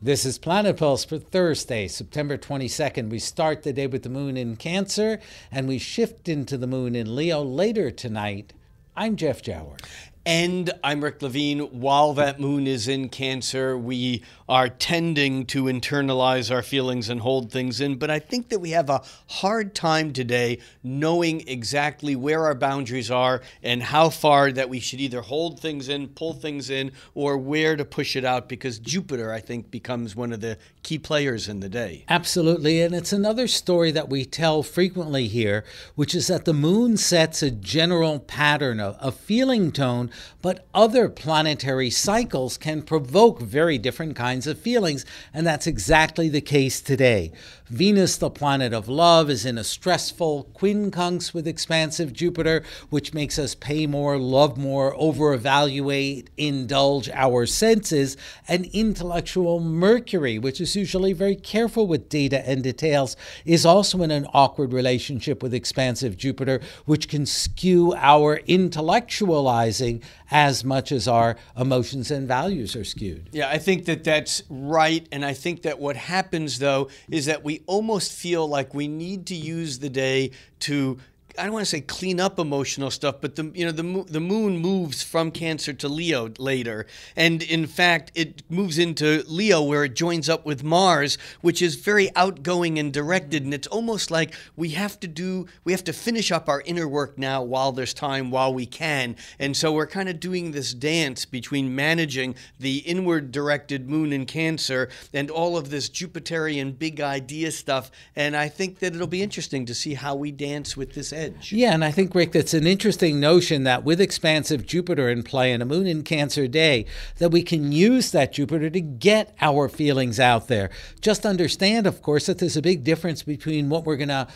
This is Planet Pulse for Thursday, September 22nd. We start the day with the moon in Cancer, and we shift into the moon in Leo later tonight. I'm Jeff Jower. And I'm Rick Levine. While that moon is in Cancer, we are tending to internalize our feelings and hold things in. But I think that we have a hard time today knowing exactly where our boundaries are and how far that we should either hold things in, pull things in, or where to push it out, because Jupiter, I think, becomes one of the key players in the day. Absolutely. And it's another story that we tell frequently here, which is that the moon sets a general pattern, a feeling tone, but other planetary cycles can provoke very different kinds of feelings, and that's exactly the case today. Venus, the planet of love, is in a stressful quincunx with expansive Jupiter, which makes us pay more, love more, over-evaluate, indulge our senses, and intellectual Mercury, which is usually very careful with data and details, is also in an awkward relationship with expansive Jupiter, which can skew our intellectualizing as much as our emotions and values are skewed. Yeah, I think that that's right. And I think that what happens, though, is that we almost feel like we need to use the day to, I don't want to say clean up emotional stuff, but the moon moves from Cancer to Leo later. And in fact, it moves into Leo where it joins up with Mars, which is very outgoing and directed. And it's almost like we have to finish up our inner work now while there's time, while we can. And so we're kind of doing this dance between managing the inward directed moon in Cancer and all of this Jupiterian big idea stuff. And I think that it'll be interesting to see how we dance with this edge. Yeah, and I think, Rick, that's an interesting notion that with expansive Jupiter in play and a moon in Cancer day, that we can use that Jupiter to get our feelings out there. Just understand, of course, that there's a big difference between what we're going to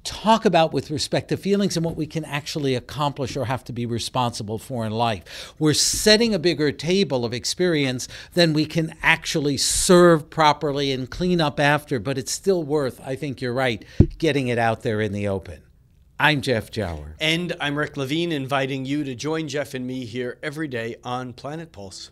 talk about with respect to feelings and what we can actually accomplish or have to be responsible for in life. We're setting a bigger table of experience than we can actually serve properly and clean up after, but it's still worth, I think you're right, getting it out there in the open. I'm Jeff Jower. And I'm Rick Levine, inviting you to join Jeff and me here every day on Planet Pulse.